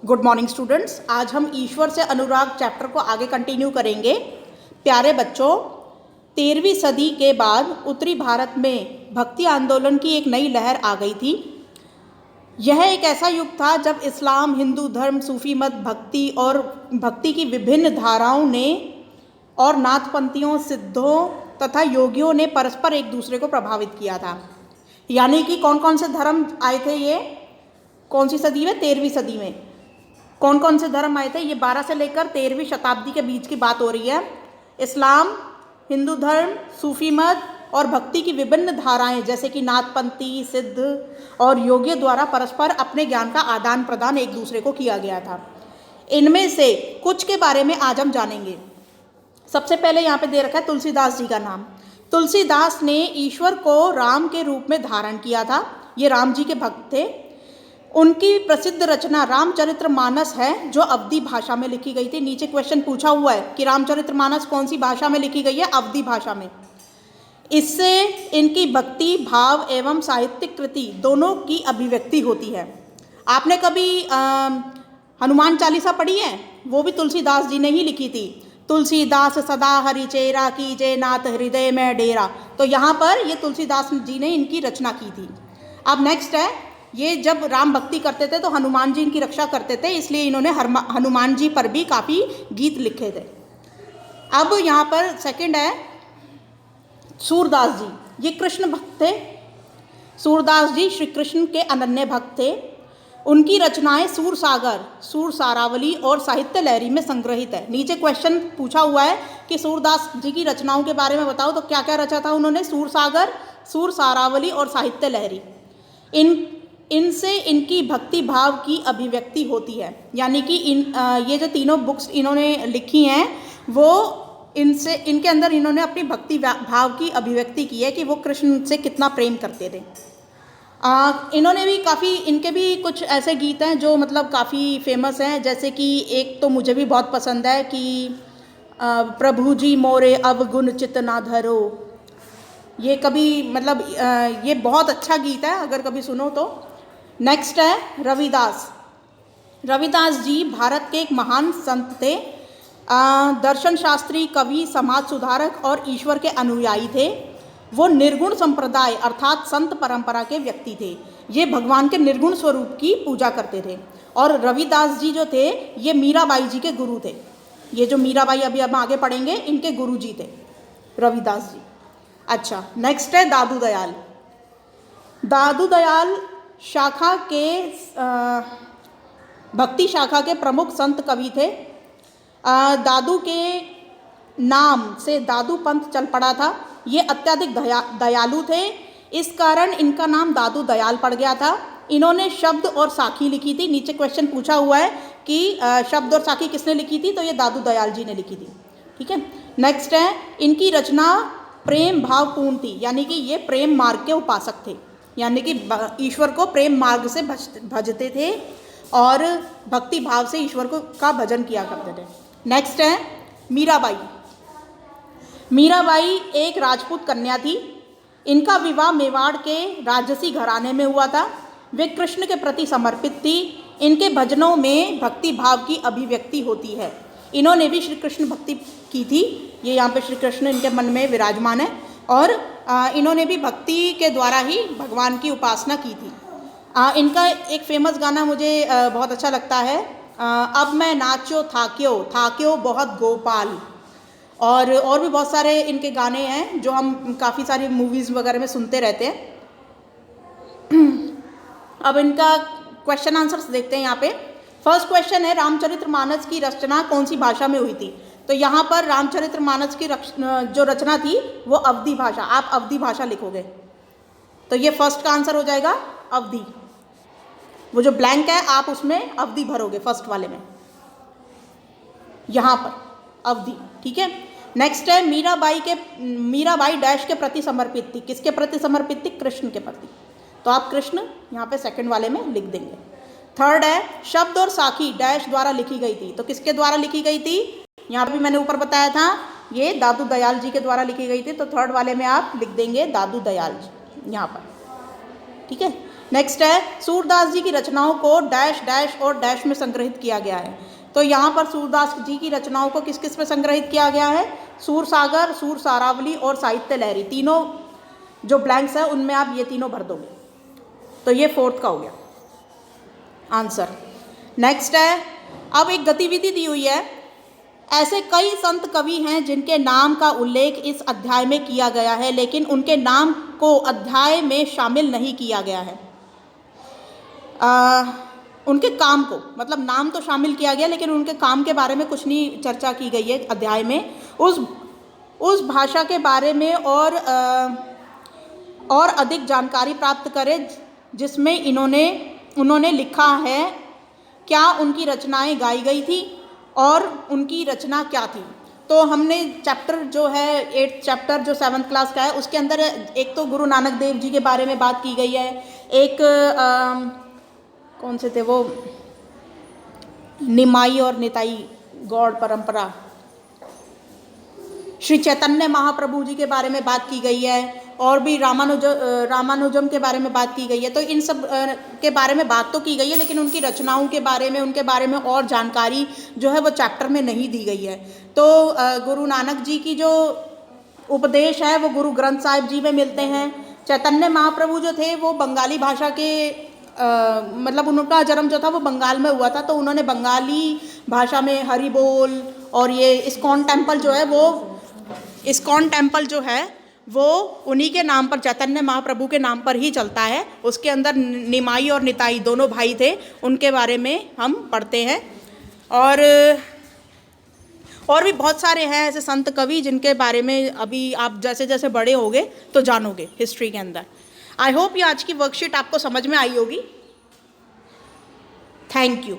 Good morning students. आज हम ईश्वर से अनुराग चैप्टर को आगे कंटिन्यू करेंगे। प्यारे बच्चों, 13वीं सदी के बाद उत्तरी भारत में भक्ति आंदोलन की एक नई लहर आ गई थी। यह एक ऐसा युग था जब इस्लाम, हिंदू धर्म, सूफी मत, भक्ति की विभिन्न धाराओं ने और नाथपंथियों, सिद्धों तथा योगियों ने परस्पर एक दूसरे को प्रभावित किया था। यानी कि कौन कौन से धर्म आए थे? ये कौन सी सदी में? 13वीं सदी में कौन कौन से धर्म आए थे? ये 12 से लेकर 13वीं शताब्दी के बीच की बात हो रही है। इस्लाम, हिंदू धर्म, सूफी मत और भक्ति की विभिन्न धाराएं जैसे कि नाथपंथी, सिद्ध और योगियों द्वारा परस्पर अपने ज्ञान का आदान प्रदान एक दूसरे को किया गया था। इनमें से कुछ के बारे में आज हम जानेंगे। सबसे पहले यहाँ पे दे रखा है तुलसीदास जी का नाम। तुलसीदास ने ईश्वर को राम के रूप में धारण किया था। ये राम जी के भक्त थे। उनकी प्रसिद्ध रचना रामचरितमानस है, जो अवधी भाषा में लिखी गई थी। नीचे क्वेश्चन पूछा हुआ है कि रामचरितमानस कौन सी भाषा में लिखी गई है? अवधी भाषा में। इससे इनकी भक्ति भाव एवं साहित्यिक कृति दोनों की अभिव्यक्ति होती है। आपने कभी हनुमान चालीसा पढ़ी है? वो भी तुलसीदास जी ने ही लिखी थी। तुलसीदास सदा हरिचेरा कीजे नाथ हृदय में डेरा। तो यहाँ पर ये तुलसीदास जी ने इनकी रचना की थी। अब नेक्स्ट है, ये जब राम भक्ति करते थे तो हनुमान जी इनकी रक्षा करते थे, इसलिए इन्होंने हनुमान जी पर भी काफ़ी गीत लिखे थे। अब यहाँ पर सेकंड है सूरदास जी। ये कृष्ण भक्त थे। सूरदास जी श्री कृष्ण के अनन्य भक्त थे। उनकी रचनाएं सूरसागर, सूरसारावली और साहित्य लहरी में संग्रहित है। नीचे क्वेश्चन पूछा हुआ है कि सूरदास जी की रचनाओं के बारे में बताओ, तो क्या क्या रचा था उन्होंने? सूरसागर, सूरसारावली और साहित्य लहरी। इनसे इनकी भक्ति भाव की अभिव्यक्ति होती है। यानी कि ये जो तीनों बुक्स इन्होंने लिखी हैं, वो इनके अंदर इन्होंने अपनी भक्ति भाव की अभिव्यक्ति की है कि वो कृष्ण से कितना प्रेम करते थे। इन्होंने भी काफ़ी, इनके भी कुछ ऐसे गीत हैं जो मतलब काफ़ी फेमस हैं। जैसे कि एक तो मुझे भी बहुत पसंद है कि प्रभु जी मोरे अवगुण चित ना धरो। ये कभी मतलब ये बहुत अच्छा गीत है, अगर कभी सुनो तो। नेक्स्ट है रविदास। रविदास जी भारत के एक महान संत थे। दर्शन शास्त्री, कवि, समाज सुधारक और ईश्वर के अनुयायी थे। वो निर्गुण संप्रदाय अर्थात संत परंपरा के व्यक्ति थे। ये भगवान के निर्गुण स्वरूप की पूजा करते थे। और रविदास जी जो थे, ये मीराबाई जी के गुरु थे। ये जो मीराबाई अभी हम आगे पढ़ेंगे, इनके गुरु जी थे रविदास जी। अच्छा, नेक्स्ट है दादू दयाल। दादू दयाल शाखा के भक्ति शाखा के प्रमुख संत कवि थे। दादू के नाम से दादू पंथ चल पड़ा था। ये अत्यधिक दयालु थे, इस कारण इनका नाम दादू दयाल पड़ गया था। इन्होंने शब्द और साखी लिखी थी। नीचे क्वेश्चन पूछा हुआ है कि शब्द और साखी किसने लिखी थी? तो ये दादू दयाल जी ने लिखी थी। ठीक है। नेक्स्ट है, इनकी रचना प्रेम भावपूर्ण थी। यानी कि ये प्रेम मार्ग के उपासक थे। यानी कि ईश्वर को प्रेम मार्ग से भजते थे और भक्ति भाव से ईश्वर को का भजन किया करते थे। नेक्स्ट है मीराबाई। मीराबाई एक राजपूत कन्या थी। इनका विवाह मेवाड़ के राजसी घराने में हुआ था। वे कृष्ण के प्रति समर्पित थी। इनके भजनों में भक्ति भाव की अभिव्यक्ति होती है। इन्होंने भी श्री कृष्ण भक्ति की थी। ये यहाँ पे श्री कृष्ण इनके मन में विराजमान है और इन्होंने भी भक्ति के द्वारा ही भगवान की उपासना की थी। इनका एक फेमस गाना मुझे बहुत अच्छा लगता है, अब मैं नाचो थाक्यो, थाक्यो बहुत गोपाल। और भी बहुत सारे इनके गाने हैं जो हम काफ़ी सारी मूवीज़ वगैरह में सुनते रहते हैं। अब इनका क्वेश्चन आंसर्स देखते हैं यहाँ पे। फर्स्ट क्वेश्चन है, रामचरितमानस की रचना कौन सी भाषा में हुई थी? तो यहाँ पर रामचरितमानस की जो रचना थी वो अवधी भाषा। आप अवधी भाषा लिखोगे तो ये फर्स्ट का आंसर हो जाएगा अवधी। वो जो ब्लैंक है आप उसमें अवधी भरोगे फर्स्ट वाले में, यहाँ पर अवधी। ठीक है। नेक्स्ट है, मीराबाई डैश के प्रति समर्पित थी। किसके प्रति समर्पित थी? कृष्ण के प्रति। तो आप कृष्ण यहाँ पे सेकंड वाले में लिख देंगे। थर्ड है, शब्द और साखी डैश द्वारा लिखी गई थी। तो किसके द्वारा लिखी गई थी? यहाँ भी मैंने ऊपर बताया था, ये दादू दयाल जी के द्वारा लिखी गई थी। तो थर्ड वाले में आप लिख देंगे दादू दयाल जी यहाँ पर। ठीक है। नेक्स्ट है सूरदास जी की रचनाओं को डैश डैश और डैश में संग्रहित किया गया है। तो यहाँ पर सूरदास जी की रचनाओं को किस किस में संग्रहित किया गया है? सूर सागर, सूर सारावली और साहित्य लहरी, तीनों जो ब्लैंक्स है उनमें आप ये तीनों भर दोगे। तो ये फोर्थ का हो गया आंसर। नेक्स्ट है, अब एक गतिविधि दी हुई है, ऐसे कई संत कवि हैं जिनके नाम का उल्लेख इस अध्याय में किया गया है लेकिन उनके नाम को अध्याय में शामिल नहीं किया गया है। उनके काम को, मतलब नाम तो शामिल किया गया लेकिन उनके काम के बारे में कुछ नहीं चर्चा की गई है अध्याय में। उस भाषा के बारे में और अधिक जानकारी प्राप्त करें जिसमें उन्होंने लिखा है। क्या उनकी रचनाएं गाई गई थी और उनकी रचना क्या थी? तो हमने चैप्टर जो है 8th चैप्टर जो 7th क्लास का है उसके अंदर एक तो गुरु नानक देव जी के बारे में बात की गई है, एक कौन से थे वो, निमाई और निताई गौड़ परंपरा, श्री चैतन्य महाप्रभु जी के बारे में बात की गई है और भी रामानुजम के बारे में बात की गई है। तो इन सब के बारे में बात तो की गई है लेकिन उनकी रचनाओं के बारे में, उनके बारे में और जानकारी जो है वो चैप्टर में नहीं दी गई है। तो गुरु नानक जी की जो उपदेश है वो गुरु ग्रंथ साहिब जी में मिलते हैं। चैतन्य महाप्रभु जो थे वो बंगाली भाषा के मतलब उनका जन्म जो था वो बंगाल में हुआ था, तो उन्होंने बंगाली भाषा में हरि बोल और ये इस्कॉन टेम्पल जो है वो उन्हीं के नाम पर, चैतन्य महाप्रभु के नाम पर ही चलता है। उसके अंदर निमाई और निताई दोनों भाई थे, उनके बारे में हम पढ़ते हैं। और भी बहुत सारे हैं ऐसे संत कवि जिनके बारे में अभी आप जैसे जैसे बड़े होगे तो जानोगे हिस्ट्री के अंदर। आई होप ये आज की वर्कशीट आपको समझ में आई होगी। Thank you.